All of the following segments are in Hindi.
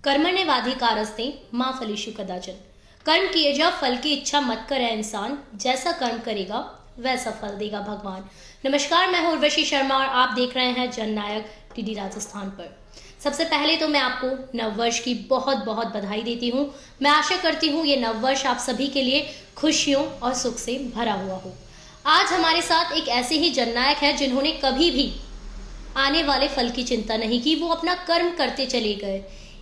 कर्मण्येवाधिकारस्ते मां फलेषु कदाचन। कर्म किए जा, फल की इच्छा मत करे इंसान, जैसा कर्म करेगा वैसा फल देगा भगवान। नमस्कार, मैं हूं उर्वशी शर्मा और आप देख रहे हैं जननायक टीडी राजस्थान पर। सबसे पहले तो मैं आपको नववर्ष की बहुत बहुत बधाई देती हूं। मैं आशा करती हूं ये नववर्ष आप सभी के लिए खुशियों और सुख से भरा हुआ हो। आज हमारे साथ एक ऐसे ही जननायक है जिन्होंने कभी भी आने वाले फल की चिंता नहीं की, वो अपना कर्म करते चले गए।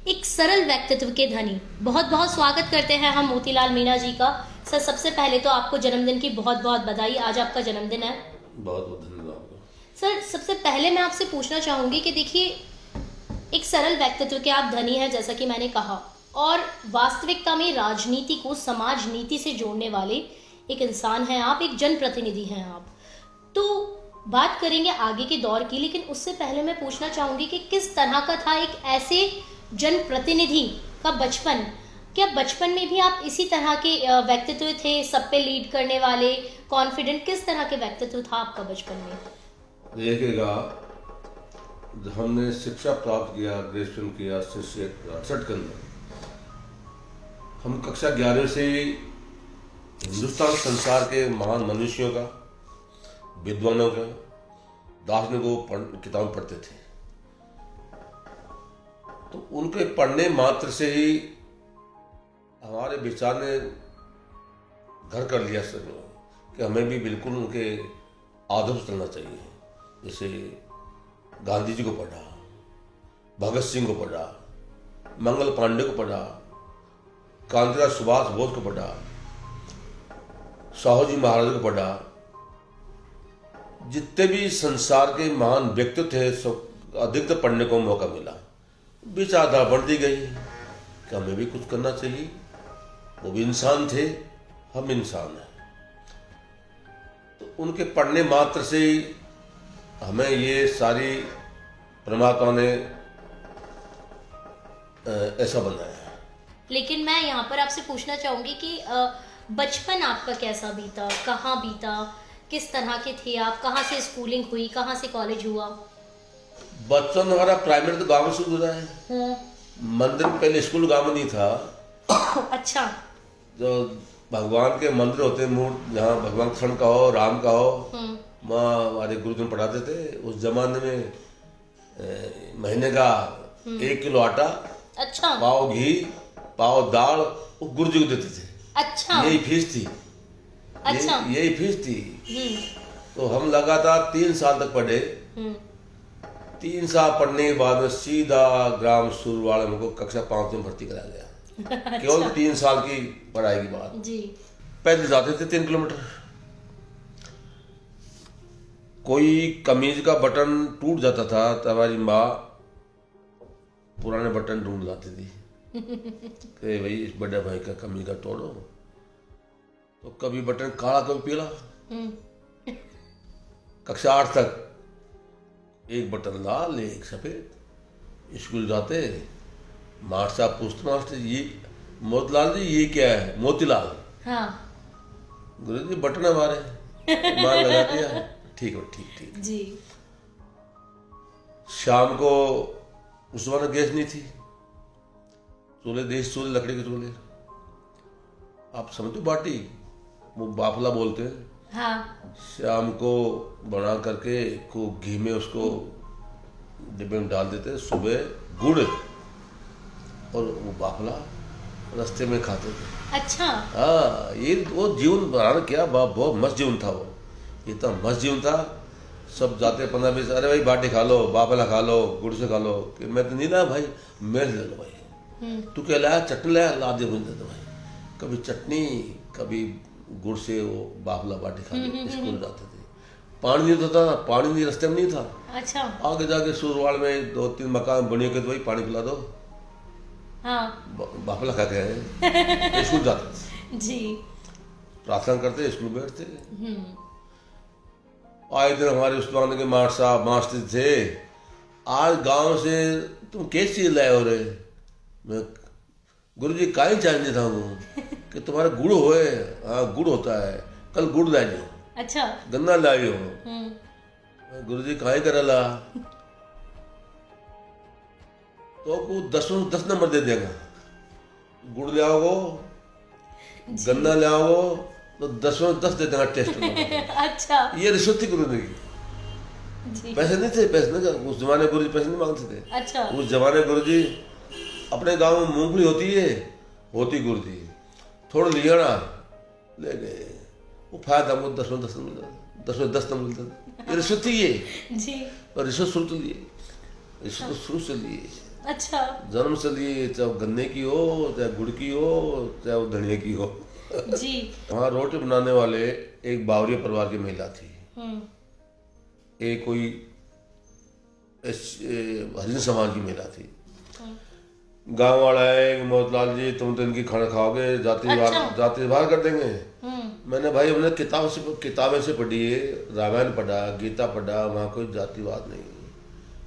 एक सरल व्यक्तित्व के धनी। बहुत बहुत स्वागत करते हैं हम मोतीलाल मीणा जी का। सर, सबसे पहले तो आपको जन्मदिन की बहुत बहुत बधाई। आज आपका जन्मदिन है। बहुत बहुत धन्यवाद। सर, सबसे पहले मैं आपसे पूछना चाहूंगी कि देखिए, एक सरल व्यक्तित्व के आप धनी हैं जैसा कि मैंने कहा, और वास्तविकता में राजनीति को समाज नीति से जोड़ने वाले एक इंसान हैं आप, एक जनप्रतिनिधि हैं आप। तो बात करेंगे आगे के दौर की, लेकिन उससे पहले मैं पूछना चाहूंगी कि किस तरह का था एक ऐसे जनप्रतिनिधि का बचपन। क्या बचपन में भी आप इसी तरह के व्यक्तित्व थे, सब पे लीड करने वाले, कॉन्फिडेंट? किस तरह के व्यक्तित्व था आपका बचपन में? देखिएगा, हमने शिक्षा प्राप्त किया, ग्रेजुएशन किया 1968 के अंदर। हम कक्षा 11 से हिंदुस्तान संसार के महान मनुष्यों का, विद्वानों का, दार्शनिकों किताब पढ़ते थे। तो उनके पढ़ने मात्र से ही हमारे विचार ने घर कर लिया सर कि हमें भी बिल्कुल उनके आदर्श से चलना चाहिए। जैसे गांधी जी को पढ़ा, भगत सिंह को पढ़ा, मंगल पांडे को पढ़ा, कांतिलाल सुभाष बोस को पढ़ा, साहू जी महाराज को पढ़ा। जितने भी संसार के महान व्यक्तित्व थे, सब अधिकतर पढ़ने को मौका मिला। विचारधारा बढ़ती गई कि हमें भी कुछ करना चाहिए। वो भी इंसान थे, हम इंसान हैं। तो उनके पढ़ने मात्र से ही हमें ये सारी परमात्मा ने ऐसा बनाया। लेकिन मैं यहाँ पर आपसे पूछना चाहूंगी कि बचपन आपका कैसा बीता, कहाँ बीता, किस तरह के थे आप, कहाँ से स्कूलिंग हुई, कहाँ से कॉलेज हुआ? बचपन हमारा प्राइमरी तो गांव में शुरू हुआ है। मंदिर में पहले स्कूल गांव में नहीं था। अच्छा। जो भगवान के मंदिर होते हैं, मूर्ति, जहाँ भगवान कृष्ण का हो, राम का हो, वहाँ हमारे गुरुजन पढ़ाते थे। उस जमाने में महीने का 1 किलो आटा, अच्छा, पाव घी, पाव दाल, वो गुरुजी को देते थे। अच्छा, यही फीस थी। अच्छा, यही फीस थी। तो हम लगातार 3 साल तक पढ़े। 3 साल पढ़ने के बाद में सीधा ग्राम सुरवाड़ा में को कक्षा 5 में भर्ती करा गया। अच्छा। केवल 3 साल की पढ़ाई के बाद जी। पैदल जाते थे 3 किलोमीटर। कोई कमीज का बटन टूट जाता था तो हमारी माँ पुराने बटन ढूंढ लाती थी कि भाई इस बड़े भाई का कमीज का तोड़ो। तो कभी बटन काला, कभी पीला। कक्षा 8 तक एक बटन लाल, एक सफेद। स्कूल जाते, मास्टर साहब पूछते, मास्टर ये मोतीलाल जी ये क्या है? मोतीलाल। हाँ। गुरु जी बटन हमारे। मान लगा दिया, ठीक है, ठीक ठीक जी। शाम को उस वक्त गैस नहीं थी, चूल्हे, देश चूल्हे, लकड़ी के चूल्हे। आप समझते बाटी, वो बाफला बोलते हैं। हाँ। शाम को बना करके खूब घी में उसको डिब्बे में डाल देते। सुबह गुड़ और वो बाफला रास्ते में खाते थे। अच्छा। हाँ, ये वो जीवन बनाना क्या बहुत मस्त जीवन था। वो इतना मस्त जीवन था। सब जाते 15-20, अरे भाई बाटी खा लो, बाफला खा लो, गुड़ से खा लो। कि मैं तो नहीं लाया भाई, मेरे ले लो भाई। तू क्या लाया? चटनी लाया? ला दे मुझे दे दो भाई। कभी चटनी, कभी गुड़ से वो बाफला बाटी खा के स्कूल जाते थे। पानी नहीं होता था, पानी नहीं, रास्ते में नहीं था। अच्छा। आगे जाके सुरवाड़ में 2-3 मकान बने के तो भाई पानी पिला दो। हाँ। बाफला खा के स्कूल जाते थे। जी। प्रार्थना करते, स्कूल बैठते। आए दिन हमारे उस जमाने के मास्टर साहब, मास्टर थे। आज गांव से तुम कैसी चीज लाए हो रे? मैं, गुरु जी काई चाहिए था वो कि तुम्हारा गुड़ होए। हाँ, गुड़ होता है, कल गुड़ लाइयो। अच्छा। गन्ना लाइयो। गुरु जी काहे करला? तो आपको 10 नंबर दे देगा। गुड़ ले आओगे, गन्ना ले आओगे तो 10 दे देगा टेस्ट में। अच्छा ये रिश्वत थी गुरुजी की। जी। पैसे नहीं थे, पैसे नहीं, उस जमाने गुरुजी पैसे नहीं मांगते थे। अच्छा उस जमाने गुरुजी अपने गांव में मूंगफली होती गुरुजी थोड़ा लिया ना, ले गए, वो फायदा हमको 10 नंबर मिलता था। ये रिश्वत थी ये। जी। और रिश्वत शुरू से लिए, रिश्वत तो शुरू से लिए, अच्छा जन्म से लिए, चाहे वो गन्ने की हो, चाहे गुड़ की हो, चाहे वो धनिया की हो। जी। वहाँ रोटी बनाने वाले एक बावरिया परिवार की महिला थी। एक कोई हरिजन समाज की महिला थी। गांव वाला है कि मोहतलाल जी तुम तो इनकी खाना खाओगे, जाति बाहर कर देंगे। मैंने भाई हमने किताबें से पढ़ी है, रामायण पढ़ा, गीता पढ़ा, वहाँ कोई जातिवाद नहीं।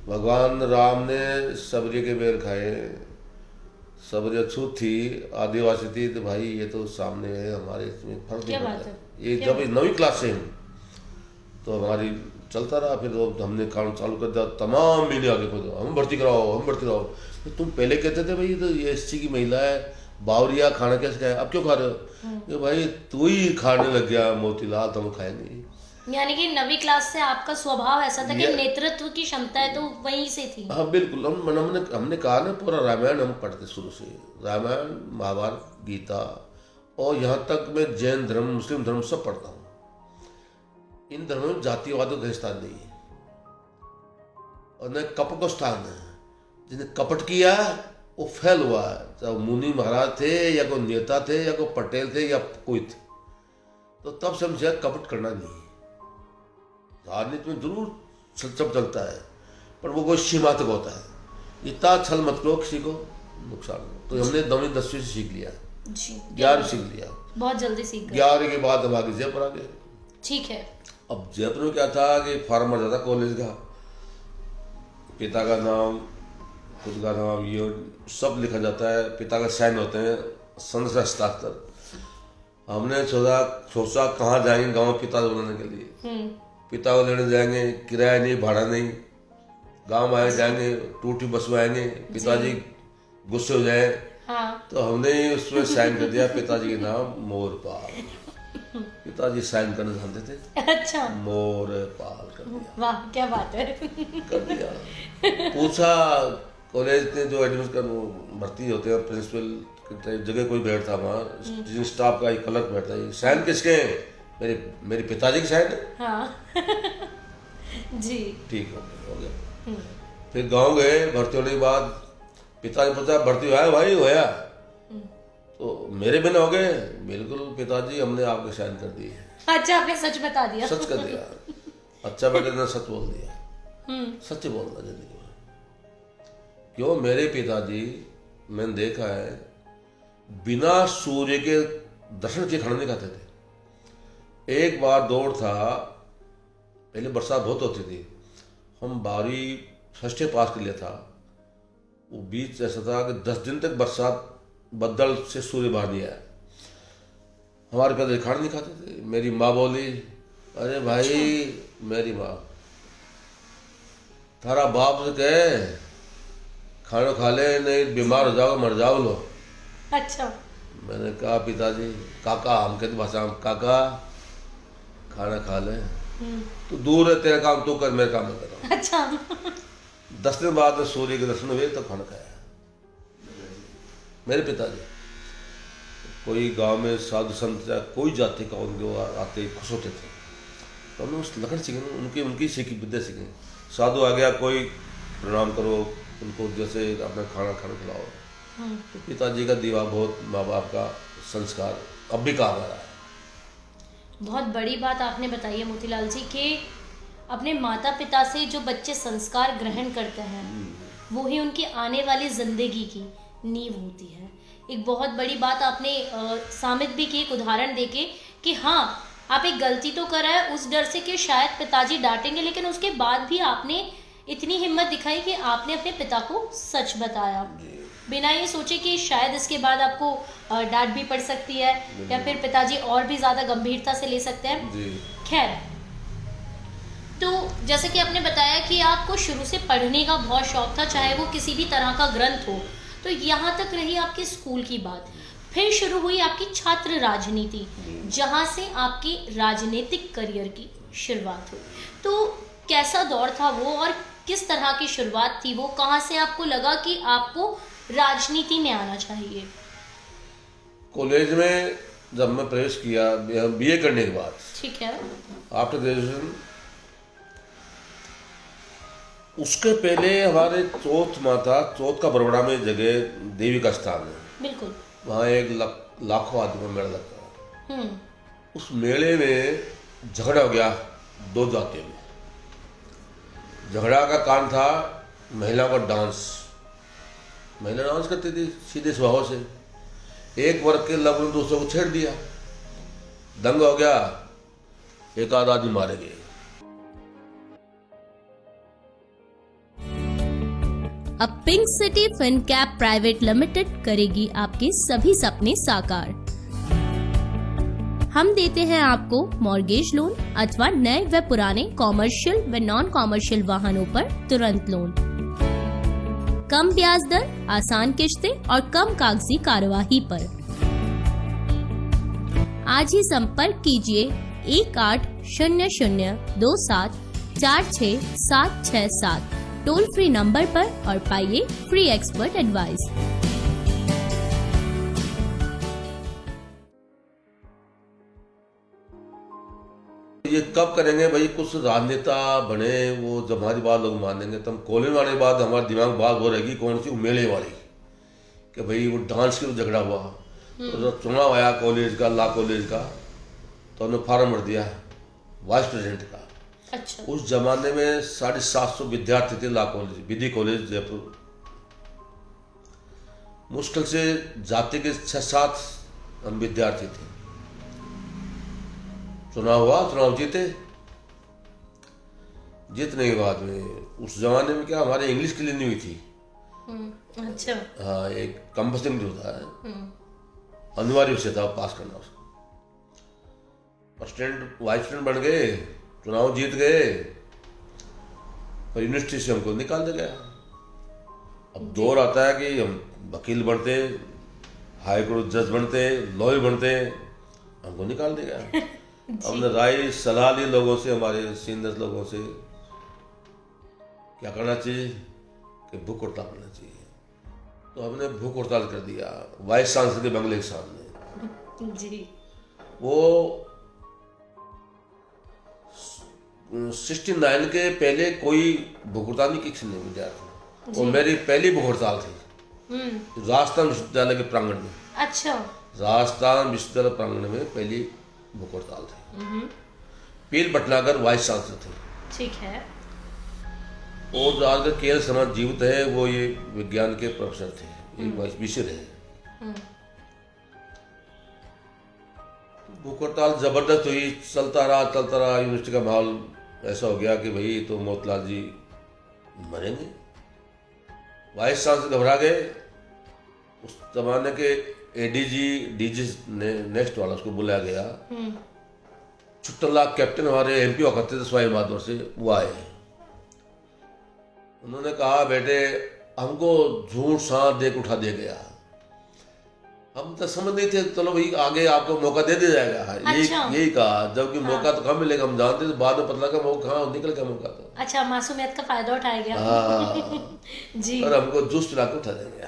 भगवान राम ने सबरी के बेर खाए, सबरी अछूत थी, आदिवासी थी, तो भाई ये तो सामने है, हमारे इसमें फर्क नहीं पड़ता। ये जब 9वीं क्लास से हम तो हमारी चलता रहा, फिर तो हमने काम चालू कर दिया, तमाम मीडिया आगे को हम भर्ती कराओ। तो तुम पहले कहते थे भाई तो ये एससी की महिला है, बावरिया खाना कैसे खाए, अब क्यों खा रहे हो? कि भाई तू ही खाने लग गया मोतीलाल, तो हम खाए नहीं। यानी कि 9वीं क्लास से आपका स्वभाव ऐसा था कि नेतृत्व की क्षमता है तो वहीं से थी। हाँ बिल्कुल, हमने कहा ना, पूरा रामायण हम पढ़ते शुरू से, रामायण, महाभारत, गीता, और यहाँ तक मैं जैन धर्म, मुस्लिम धर्म सब पढ़ता हूँ। इन धर्मों में जातिवाद का स्थान नहीं है और न कपट का स्थान है। जिसने कपट किया वो फैल हुआ है, चाहे मुनि महाराज थे या कोई नेता थे या कोई पटेल थे या कोई थे, तो तब समझा कपट करना नहीं है। राजनीति में जरूर सब चलता है, पर वो कोई सीमा तक होता है। इतना छल मत करो किसी को नुकसान हो। तो हमने 9वीं 10वीं से सीख लिया, 11वीं सीख लिया, बहुत जल्दी सीख गए। 11वीं के बाद हम आगे जयपुर आ गए। ठीक है। अब जयपुर में क्या था कि फॉर्म भर जाता कॉलेज का, पिता का नाम, खुद का नाम, ये सब लिखा जाता है, पिता का साइन होते हैं, संघ से हस्ताक्षर। हमने सोचा कहाँ जाएंगे गांव पिता बनाने के लिए। पिता को लेने जाएंगे, किराया नहीं, भाड़ा नहीं, गांव आए जाएंगे, टूटी बस में आएंगे, पिताजी गुस्से हो जाए। हाँ। तो हमने उसमें साइन कर दिया पिताजी के नाम मोरपाल। पिताजी साइन करना जानते थे। अच्छा। मोरपाल कर दिया। वाह क्या बात है। कर दिया। पूछा कॉलेज में जो एडमिशन कर भर्ती होते हैं, प्रिंसिपल जगह कोई बैठता वहाँ, स्टाफ का एक क्लर्क बैठता है, साइन किसके हैं? मेरे पिताजी की साइन है। हाँ। जी। ठीक हो गया। फिर गांव गए, भर्ती होने के बाद पिताजी पूछा भर्ती हुआ है भाई? होया। तो मेरे बिना हो गए? बिल्कुल पिताजी, हमने आपके साइन कर दिए। अच्छा, आपने सच बता दिया? सच कर दिया। अच्छा बेटे ने सच बोल दिया। सच बोलना जिंदगी में। क्यों? मेरे पिताजी, मैंने देखा है, बिना सूर्य के दर्शन के खाना नहीं खाते थे। एक बार दौड़ था, पहले बरसात बहुत होती थी, हम 12वीं फर्स्ट ईयर पास कर लिया था। वो बीच ऐसा था कि 10 दिन तक बरसात, बदल से सूर्य बाहर नहीं आया। हमारे पिताजी खाना नहीं खाते थे। मेरी माँ बोली, अरे भाई, मेरी माँ, थारा बाप से कहे खाना खा ले, नहीं बीमार हो जाओ, मर जाओ लो। अच्छा। मैंने कहा पिताजी, काका, हम कहते भाषा में काका, खाना खा ले, तो दूर है, तेरा काम तू कर, मेरा काम मत कर। अच्छा। 10 दिन बाद सूर्य के दर्शन हुए तो खाना खाया मेरे पिताजी। कोई गांव में साधु संत या कोई जाति का उनके आते खुश होते थे, तो हमने उस लखन सीखे, उनकी सीखी विद्या सीखी। साधु आ गया, कोई प्रणाम करो उनको, जैसे अपना खाना खिलाओ। तो पिताजी का दीवा बहुत, माँ बाप का संस्कार अब भी काम आ रहा है। बहुत बड़ी बात आपने बताई है मोतीलाल जी कि अपने माता पिता से जो बच्चे संस्कार ग्रहण करते हैं वो ही उनकी आने वाली जिंदगी की नींव होती है। एक बहुत बड़ी बात आपने साबित भी की, एक उदाहरण देके कि हाँ, आप एक गलती तो कर रहे हैं उस डर से कि शायद पिताजी डांटेंगे, लेकिन उसके बाद भी आपने इतनी हिम्मत दिखाई कि आपने अपने पिता को सच बताया, बिना ये सोचे कि शायद इसके बाद आपको डांट भी पड़ सकती है या फिर पिताजी और भी ज़्यादा गंभीरता से ले सकते हैं। खैर, तो जैसे कि आपने बताया कि आपको शुरू से पढ़ने का बहुत शौक था, चाहे वो किसी भी तरह का ग्रंथ हो। तो यहाँ तक रही आपके स्कूल की बात। फिर शुरू हुई आपकी छात्र राजनीति, जहाँ से आपकी राजनीतिक करियर की शुरुआत हुई। तो कैसा दौर था वो और किस तरह की शुरुआत थी वो? कहाँ से आपको लगा कि आपको राजनीति में आना चाहिए? कॉलेज में जब मैं प्रवेश किया बीए करने के बाद, ठीक है। आफ्टर ग्रेजुएशन, उसके पहले हमारे चौथ माता, चौथ का बरबड़ा में जगह देवी का स्थान है, बिल्कुल। वहाँ एक लाखों आदमी का मेला लगता है। हम्म। उस मेले में झगड़ा हो गया दो जातियों में। झगड़ा का कारण था महिलाओं का डांस। महिला डांस करती थी सीधे स्वभाव से। एक वर्ग के लोगों ने दूसरे को छेड़ दिया, दंगा हो गया, एक आध आदमी मारे गए। अब pink city Fincap private limited करेगी आपके सभी सपने साकार। हम देते हैं आपको मॉर्गेज लोन अथवा नए व पुराने कॉमर्शियल व नॉन कॉमर्शियल वाहनों पर तुरंत लोन, कम ब्याज दर, आसान किश्तें और कम कागजी कार्यवाही पर। आज ही संपर्क कीजिए 1800274667 टोल फ्री नंबर पर और पाइए फ्री एक्सपर्ट एडवाइस। ये कब करेंगे भाई? कुछ राजनेता बने, वो जब हमारी बात लोग मानेंगे। तब कॉलेज आने के बाद हमारे दिमाग में बात हो रहेगी कौन सी, मेले वाली, कि भाई वो डांस के झगड़ा हुआ। तो चुनाव आया कॉलेज का, ला कॉलेज का, तो हमने फॉर्म भर दिया वाइस प्रेसिडेंट का। अच्छा। उस जमाने में 750 विद्यार्थी थे ला कॉलेज, विधि कॉलेज जयपुर। मुश्किल से जाति के 6-7 हम विद्यार्थी थे। चुनाव हुआ, चुनाव जीते। जीतने के बाद में उस जमाने में क्या हमारे इंग्लिश की लेनी हुई थी। अच्छा। हाँ, एक कंपल्सरी होता है, अनिवार्य विषय था पास करना उसको। प्रेसिडेंट वाइस प्रेसिडेंट बन गए, चुनाव जीत गए, पर यूनिवर्सिटी से हमको निकाल दिया गया। अब दौर आता है कि हम वकील बनते, हाई कोर्ट जज बनते, लॉयर बनते, हमको निकाल दिया गया। हमने राय सलाह ली लोगों से, हमारे सीनियर लोगों से, क्या करना चाहिए कि भूख हड़ताल करना चाहिए। तो हमने भूख हड़ताल कर दिया वाइस चांसलर के बंगले के सामने। जी। वो 69 के पहले कोई भूख हड़ताल नहीं किसी ने विद्यार्थी, वो मेरी पहली भूख हड़ताल थी राजस्थान विश्वविद्यालय के प्रांगण में। अच्छा। राजस्थान विश्वविद्यालय प्रांगण में पहली भूख हड़ताल थी। पील भटनागर वाइस चांसलर थे। ठीक है। और आज का केएल समाज जीवित है, वो ये विज्ञान के प्रोफेसर थे, एक विषय रहे। भूख हड़ताल जबरदस्त हुई, चलता रहा। यूनिवर्सिटी का माहौल ऐसा हो गया कि भाई तो मोतीलाल जी मरेंगे। वाइस चांसलर घबरा गए। उस जमाने के एडीजी डीजी ने नेक्स्ट वाला उसको बुलाया गया। छुट्टला कैप्टन हमारे एमपी हुआ करते थे स्वाई माधव से, वो आए। उन्होंने कहा बेटे हमको झूठ सांस देख उठा दिया गया। हम तो समझ नहीं थे, चलो भाई आगे आपको मौका दे दिया जाएगा। यही कहा, जबकि मौका तो कम मिलेगा, हम जानते थे। बाद में पता लगा मौका कहाँ निकल गया मौका तो। अच्छा, मासूमियत का फायदा उठाया गया। हाँ। जी। और हमको जूस पिला के उठा देंगे।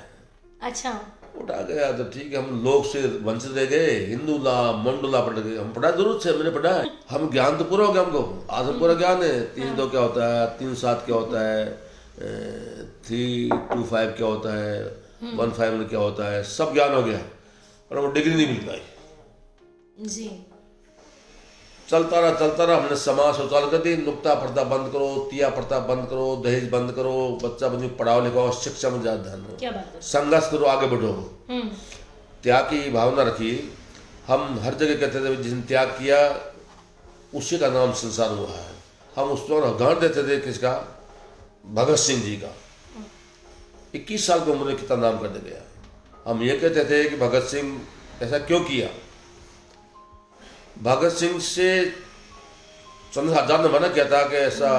अच्छा। उठा गया तो ठीक है, हम लोग से वंचित रह गए। हिंदू ला मंडला पढ़ गए। हम पढ़ा जरूर से, मैंने पढ़ा है, हम ज्ञान तो पूरा हो गया हमको। आज हम पूरा ज्ञान है। 3-2 क्या होता है, 3-7 क्या होता है, 3-2-5 क्या होता है, 1-5 क्या होता है, सब ज्ञान हो गया, पर वो डिग्री नहीं मिल पाई। जी। चलता रहा। हमने समाज शौचालय कर दी, नुक्ता प्रथा बंद करो, तिया प्रथा बंद करो, दहेज बंद करो, बच्चा बच्ची पढ़ाओ लिखाओ, शिक्षा में ज्यादा ध्यान दो, क्या बात है। संघर्ष करो, आगे बढ़ो, त्याग की भावना रखी। हम हर जगह कहते थे जिसने त्याग किया उसी का नाम संसार हुआ है। हम उस पर उदाहरण देते थे किसका, भगत सिंह जी का। 21 साल की उम्र में कितना नाम कर दे गया। हम ये कहते थे कि भगत सिंह ऐसा क्यों किया। भगत सिंह से चंद्रशेखर आजाद ने मना किया था कि ऐसा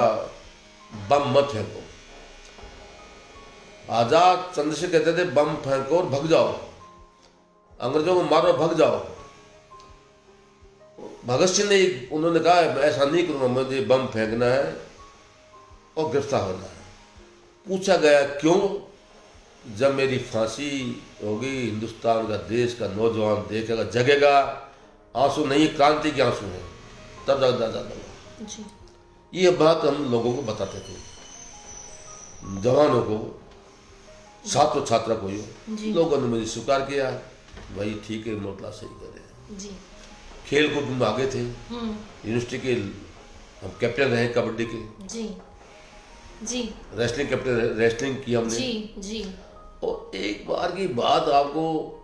बम मत फेंको। आजाद चंद्रशेखर कहते थे बम फेंको और भग जाओ, अंग्रेजों को मारो भग जाओ। भगत सिंह ने उन्होंने कहा मैं ऐसा नहीं करूंगा, मुझे बम फेंकना है और गिरफ्तार होना है। पूछा गया क्यों? जब मेरी फांसी होगी हिंदुस्तान का, देश का नौजवान देखेगा, जगेगा, आंसू नहीं क्रांति के आंसू हैं, तब ज्यादा जी। ये बात हम लोगों को बताते थे, जवानों को, छात्र छात्रा को। जी। लोगों ने मुझे स्वीकार किया, भाई ठीक है मोतला सही करे। जी। खेल कूद में आगे थे, यूनिवर्सिटी के हम कैप्टन रहे कबड्डी के। जी। जी। रेसलिंग कैप्टन, रेसलिंग की हमने। जी। जी। और एक बार की बात आपको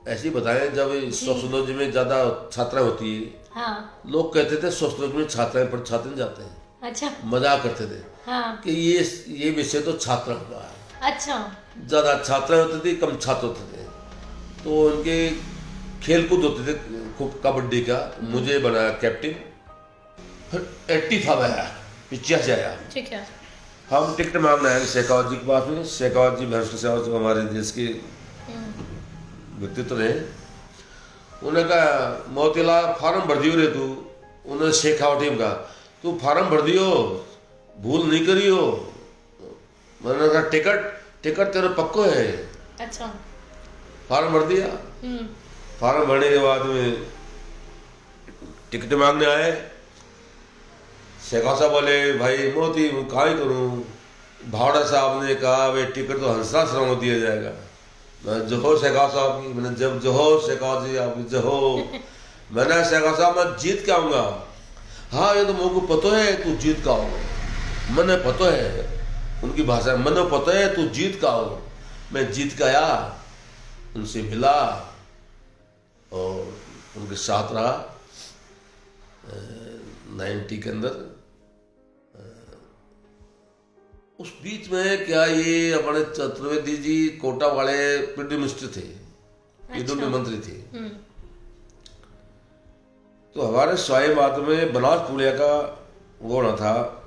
ऐसी बताएं, जब सोशोलॉजी में ज्यादा छात्राएं होती है, हाँ। लोग कहते थे सोशोलॉजी में छात्राएं पर छात्र नहीं जाते हैं। अच्छा। मजाक करते थे हाँ। कि ये विषय तो छात्र का है। अच्छा। ज्यादा छात्राएं होती थी, कम छात्र होते थे, तो उनके खेल कूद होते थे खूब। कबड्डी का मुझे बनाया कैप्टन, फिर 85 आया, 85 आया। ठीक है। हम टिकट मांगने आए शेखावत जी के पास में। शेखावत जी भ्रष्ट से हमारे देश के व्यक्तित्व रहे। उन्होंने कहा मोतीलाल फार्म भर दियो रे तू। उन्होंने शेखावत टीम कहा तू फार्म भर दियो, भूल नहीं करियो। मैंने कहा टिकट तेरे पक्को है। अच्छा। फार्म भर दिया। फार्म भरने के बाद में टिकट मांगने आए। शेखा साहब बोले भाई मोती कहाँ ही करूँ। भावड़ा साहब ने कहा वे टिकट तो हंसराश्रम में दिया जाएगा। मैं जहो शेखा साहब की, मैंने जब जहो शेखा जी आपकी जहो। मैंने शेखा साहब मैं जीत के आऊँगा। हाँ ये तो मुझको पता है तू जीत का आओ। मैंने पता है उनकी भाषा, मैंने पता है तू जीत का आओ। मैं जीत का आया, उनसे मिला और उनके साथ रहा 90 के अंदर। उस बीच में क्या ये अपने चतुर्वेदी जी कोटा वाले प्रीति मिनिस्टर थे, पीडब्ल्यू मंत्री थे। तो हमारे स्वायमात में बनास पुलिया का वो होना था,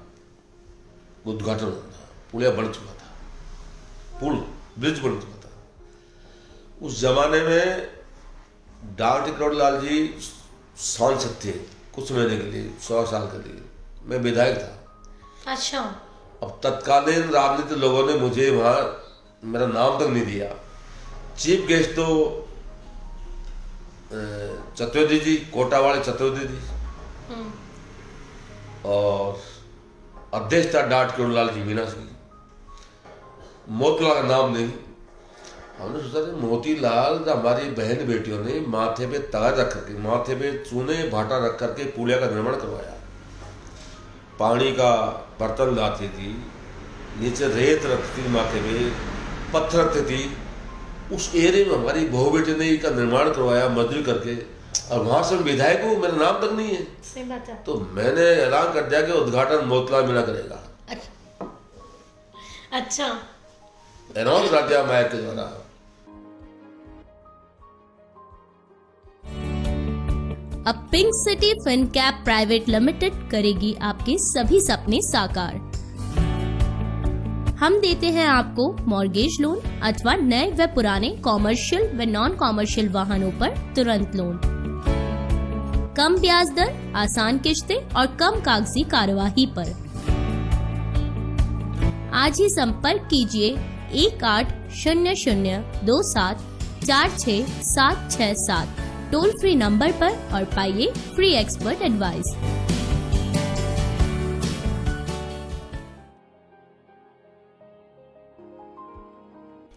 उद्घाटन होना था। पुलिया बन चुका था, पुल ब्रिज बन चुका था। उस जमाने में डॉक्टर करोड़लाल जी सांसद थे कुछ महीने के लिए, 100 साल के लिए। मैं विधायक था। अच्छा। अब तत्कालीन राजनीतिक लोगों ने मुझे वहां मेरा नाम तक नहीं दिया। चीफ गेस्ट तो चतुर्वेदी जी, कोटा वाले चतुर्वेदी जी, और अध्यक्ष था डॉक्टर करोड़लाल जी मीना सिंह। मोतीलाल का नाम नहीं। हमने सोचा कि मोतीलाल हमारी बहन बेटियों ने माथे पे ताज रख करके, माथे पे चूने भाटा रख करके पुलिया का निर्माण करवाया। पानी का बर्तन लाती थी, नीचे रेत रखती थी, माथे पे पत्थर रखती थी। उस एरिया में हमारी बहू बेटी ने इसका निर्माण करवाया मजदूरी करके, और वहां से विधायक हूँ, मेरा नाम तक नहीं है। सही बात है। तो मैंने ऐलान कर दिया कि उद्घाटन मोतीलाल मीणा करेगा। अच्छा। अनाउंस कर दिया माइक के द्वारा। अब pink city Fincap private limited करेगी आपके सभी सपने साकार। हम देते हैं आपको मॉर्गेज लोन अथवा नए व पुराने कॉमर्शियल व नॉन कॉमर्शियल वाहनों पर तुरंत लोन, कम ब्याज दर, आसान किश्तें और कम कागजी कार्यवाही पर। आज ही संपर्क कीजिए 1800274667 टोल फ्री नंबर पर और पाइए फ्री एक्सपर्ट एडवाइस।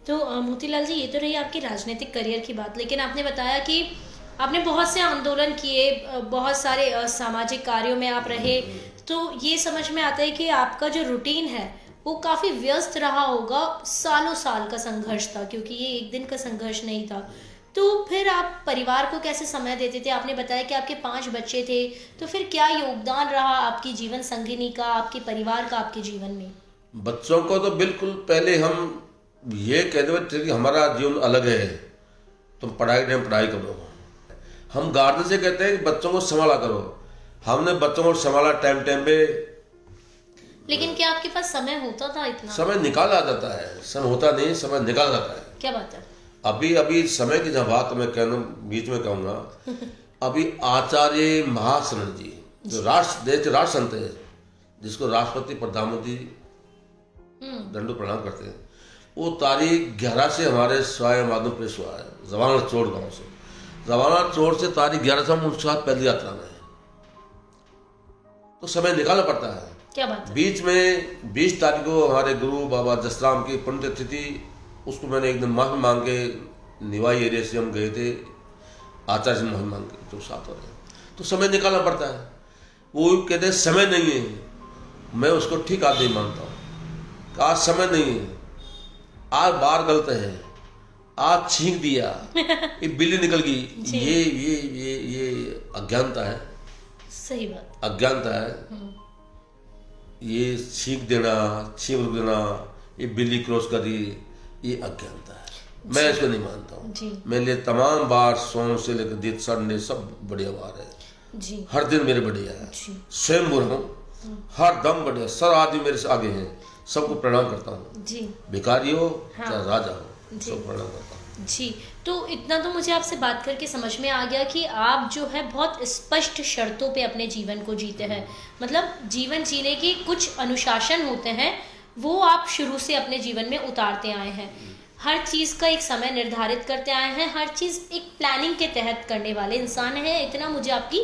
तो मोतीलाल जी, ये तो रही आपकी राजनीतिक करियर की बात, लेकिन आपने बताया कि आपने बहुत से आंदोलन किए, बहुत सारे सामाजिक कार्यों में आप रहे, तो ये समझ में आता है कि आपका जो रूटीन है वो काफ़ी व्यस्त रहा होगा। सालों साल का संघर्ष था, क्योंकि ये एक दिन का संघर्ष नहीं था। तो फिर आप परिवार को कैसे समय देते थे? आपने बताया कि आपके 5 बच्चे थे, तो फिर क्या योगदान रहा आपकी जीवन संगिनी का, आपके परिवार का आपके जीवन में? बच्चों को तो बिल्कुल पहले हम ये कहते थे कि हमारा जीवन अलग है, तुम पढ़ाई टाइम पढ़ाई करो। हम गार्डन से कहते हैं कि बच्चों को संभाला करो। हमने बच्चों को संभाला टाइम टाइम पे। लेकिन क्या आपके पास समय होता था इतना? समय निकाला जाता है, समय होता नहीं, समय निकाला जाता है। क्या बात है। अभी अभी समय की जब बात मैं कहूँ बीच में कहूँगा, अभी आचार्य महाशरण जी जो देश के राष्ट्र संत है, जिसको राष्ट्रपति प्रधानमंत्री दंडो प्रणाम करते हैं, वो तारीख 11 से हमारे स्वाय माधव प्रेस हुआ है जवाना चोड़ गांव से। जवाना चोड़ से तारीख 11 से हम उनके साथ पैदल यात्रा में है, तो समय निकालना पड़ता है। क्या बात है। बीच में 20 तारीख को हमारे गुरु बाबा जसराम की पुण्यतिथि, उसको मैंने एक दिन माफी मांग के निवाई एरिया से हम गए थे आचार्य से माफी मांग के, जो साथ हो रहे, तो समय निकालना पड़ता है। वो कहते हैं समय नहीं है, मैं उसको ठीक आदमी मानता हूँ। आज समय नहीं है, आज बार गलत है, आज छींक दिया, ये बिल्ली निकल गई, ये अज्ञानता है। सही बात। अज्ञानता है। ये छींक देना, छींक देना, ये बिल्ली क्रॉस कर रही, ये अज्ञानता है। मैं इसको नहीं मानता हूँ। मेरे लिए तमाम बार सोम से लेकर दिन संडे सब बढ़िया बार है जी। हर दिन मेरे बढ़िया है। स्वयं बुरा हूँ, हर दम बढ़िया, सर आदमी मेरे से आगे हैं, सबको प्रणाम करता हूँ जी। भिखारी हो चाहे राजा हो, सब प्रणाम करता हूँ जी। तो इतना तो मुझे आपसे बात करके समझ में आ गया कि आप जो है बहुत स्पष्ट शर्तों पे अपने जीवन को जीते हैं। मतलब जीवन जीने की कुछ अनुशासन होते हैं, वो आप शुरू से अपने जीवन में उतारते आए हैं। हर चीज़ का एक समय निर्धारित करते आए हैं, हर चीज़ एक प्लानिंग के तहत करने वाले इंसान हैं। इतना मुझे आपकी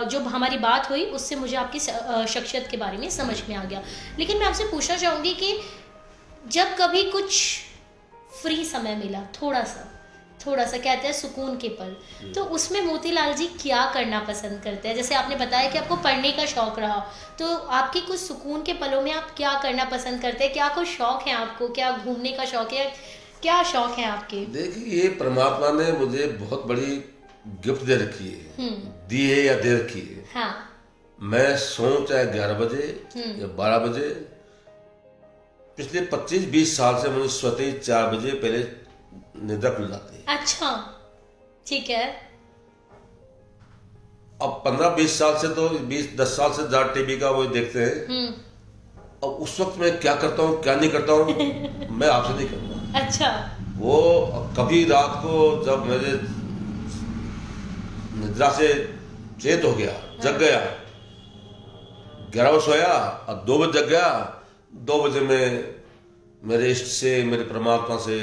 जो हमारी बात हुई उससे मुझे आपकी शख्सियत के बारे में समझ में आ गया। लेकिन मैं आपसे पूछना चाहूँगी कि जब कभी कुछ फ्री समय मिला, थोड़ा सा कहते हैं सुकून के पल, तो उसमें मोतीलाल जी क्या करना पसंद करते हैं? जैसे आपने बताया कि आपको पढ़ने का शौक रहा, तो आपके कुछ सुकून के पलों में आप क्या करना पसंद करते हैं? क्या कुछ शौक है आपको? क्या घूमने का शौक है? क्या शौक है आपके? देखिए, ये परमात्मा ने मुझे बहुत बड़ी गिफ्ट दे रखी है, दी है या दे रखी है। हाँ। मैं सोऊं चाहे 11 बजे या 12 बजे, पिछले 25-20 साल से मुझे स्वतः ही 4 बजे पहले निद्रा खुल जाती है। अच्छा, ठीक है। अब 15-20 साल से तो 10 साल से ज्यादा टीवी का वो देखते हैं। अब उस वक्त मैं क्या करता हूँ क्या नहीं करता हूँ मैं आपसे नहीं कहूँगा। अच्छा। वो कभी रात को जब मेरे निद्रा से चेत हो गया, जग गया, 11 बजे सोया और 2 बजे जग गया, 2 बजे में मेरे इष्ट से, मेरे परमात्मा से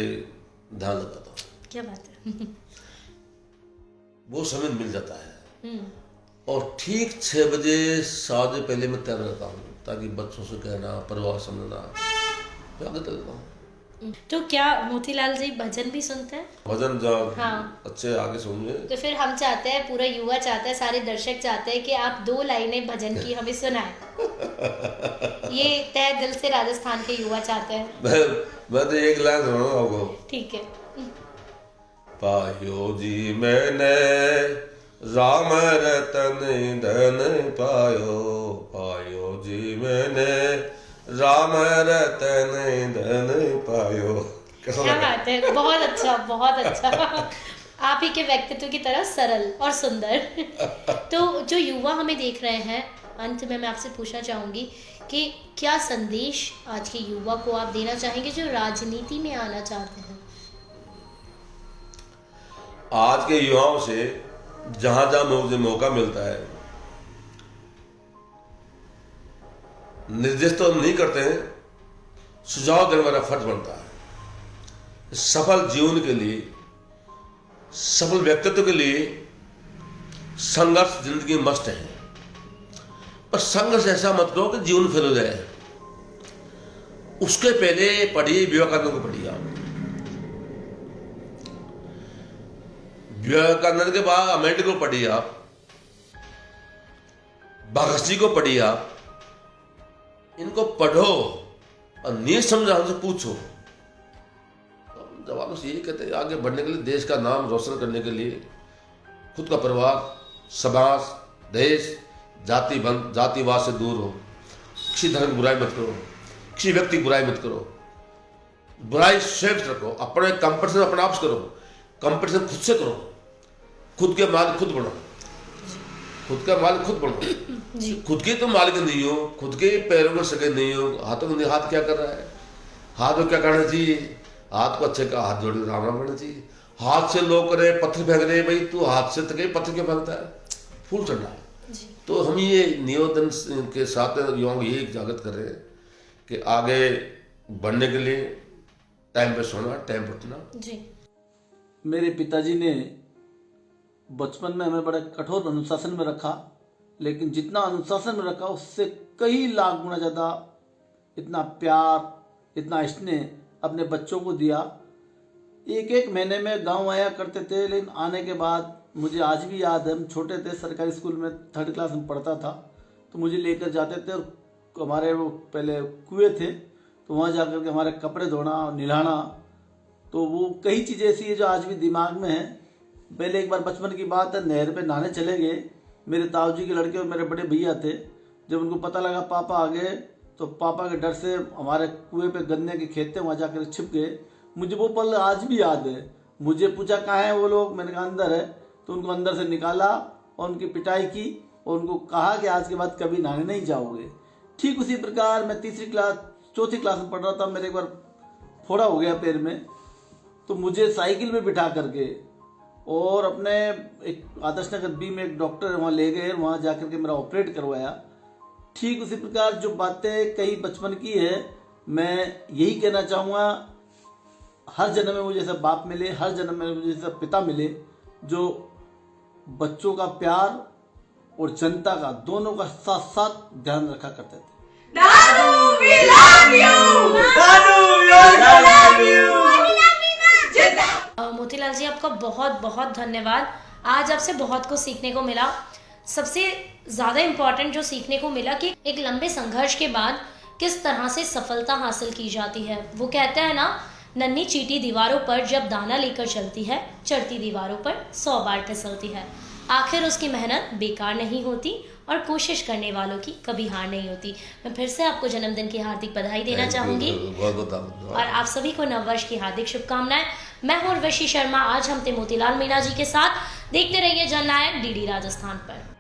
ध्यान लगाता हूँ। क्या बात है। वो समय मिल जाता है। और ठीक 6 बजे 7 बजे पहले मैं तैयार रहता हूँ, ताकि बच्चों से कहना, परिवार समझना, मैं आगे चल जाता हूँ। तो क्या मोतीलाल जी भजन भी सुनते हैं? भजन जब हाँ। अच्छे आगे सुनिए। तो फिर हम चाहते हैं, पूरा युवा चाहता है, सारे दर्शक चाहते हैं कि आप 2 लाइनें भजन की हमें सुनाएं। ये तहे दिल से राजस्थान के युवा चाहते हैं। मैं तो एक लाइन सुनाऊंगा आपको। ठीक है। पायो जी मैंने राम रतन धन पायो, पायो जी मैंने राम रतन धन पायो। क्या बात है, बहुत अच्छा, बहुत अच्छा। आप ही के व्यक्तित्व की तरह सरल और सुंदर। तो जो युवा हमें देख रहे हैं, अंत में मैं आपसे पूछना चाहूंगी कि क्या संदेश आज के युवा को आप देना चाहेंगे जो राजनीति में आना चाहते हैं? आज के युवाओं से जहां जहां मुझे मौका मिलता है, निर्देश तो हम नहीं करते हैं, सुझाव देना मेरा फर्ज बनता है। सफल जीवन के लिए, सफल व्यक्तित्व के लिए संघर्ष जिंदगी मस्त है, पर संघर्ष ऐसा मत करो कि जीवन फेल हो जाए। उसके पहले पढ़िए, विवेकानंद को पढ़िए आप, विवेकानंद के बाद अम्बेडकर को पढ़िए आप, भगत सिंह को पढ़िए आप। इनको पढ़ो और नहीं समझा हमसे पूछो। तो जवानों से यही कहते हैं, आगे बढ़ने के लिए, देश का नाम रोशन करने के लिए, खुद का परिवार, समाज, देश, जातिवाद से दूर हो, किसी धर्म की बुराई मत करो, किसी व्यक्ति की बुराई मत करो, बुराई स्वयं से रखो, अपने कंपटीशन अपने आप से करो, कंपटीशन खुद से करो, खुद के मालिक खुद बनो, खुद का मालिक खुद बनो। जी खुद की तुम मालिक नहीं हो, खुद के पैरों में सके नहीं हो, हाथों में हाथ क्या कर रहा है, हाथ को क्या करना चाहिए, हाथ को अच्छे का हाथ जोड़े राम राम करना चाहिए। हाथ से लोग करे पत्थर फेंक रहे, भाई तू हाथ से तक पत्थर क्यों फेंकता है, फूल चढ़ रहा है। जी तो हम ये निवेदन के साथ युवाओं को यही जागृत कर रहे हैं कि आगे बढ़ने के लिए टाइम पे सोना, टाइम पे उठना। जी मेरे पिताजी ने बचपन में हमें बड़े कठोर अनुशासन में रखा, लेकिन जितना अनुशासन में रखा उससे कई लाख गुना ज़्यादा इतना प्यार, इतना स्नेह अपने बच्चों को दिया। एक एक महीने में गांव आया करते थे, लेकिन आने के बाद मुझे आज भी याद है, हम छोटे थे, सरकारी स्कूल में 3rd क्लास में पढ़ता था, तो मुझे लेकर जाते थे और हमारे वो पहले कुएं थे, तो वहाँ जाकर के हमारे कपड़े धोना और नहलाना। तो वो कई चीज़ें ऐसी है जो आज भी दिमाग में है। पहले एक बार बचपन की बात है, नहर पे नहाने चले गए, मेरे ताऊ जी के लड़के और मेरे बड़े भैया थे। जब उनको पता लगा पापा आ गए, तो पापा के डर से हमारे कुएं पे गन्ने के खेत थे, वहाँ जाकर छिप गए। मुझे वो पल आज भी याद है। मुझे पूछा कहाँ है वो लोग, मैंने कहा अंदर है, तो उनको अंदर से निकाला और उनकी पिटाई की और उनको कहा कि आज के बाद कभी नहाने नहीं जाओगे। ठीक उसी प्रकार मैं 4थी क्लास में पढ़ रहा था, मेरे एक बार फोड़ा हो गया पैर में, तो मुझे साइकिल में बिठा करके और अपने एक आदर्श नगर बी में एक डॉक्टर वहाँ ले गए, वहाँ जाकर के मेरा ऑपरेट करवाया। ठीक उसी प्रकार जो बातें कई बचपन की है, मैं यही कहना चाहूँगा, हर जन्म में मुझे ऐसा बाप मिले, हर जन्म में मुझे ऐसा पिता मिले जो बच्चों का प्यार और जनता का दोनों का साथ साथ ध्यान रखा करते थे। Dadu, we love you! Dadu, we love you! Motilal जी, आपका बहुत बहुत धन्यवाद। आज आपसे बहुत कुछ सीखने को मिला। सबसे ज़्यादा इम्पोर्टेंट जो सीखने को मिला कि एक लंबे संघर्ष के बाद किस तरह से सफलता हासिल की जाती है। वो कहते हैं ना, नन्ही चींटी दीवारों पर जब दाना लेकर चलती है, चढ़ती दीवारों पर 100 बार फिसलती है। आखिर उसकी मेहनत बेकार नहीं होती और कोशिश करने वालों की कभी हार नहीं होती। मैं फिर से आपको जन्मदिन की हार्दिक बधाई देना चाहूँगी और आप सभी को नववर्ष की हार्दिक शुभकामनाएं। मैं हूँ उर्वशी शर्मा, आज हम थे मोतीलाल मीणा जी के साथ। देखते रहिए जननायक डीडी राजस्थान पर।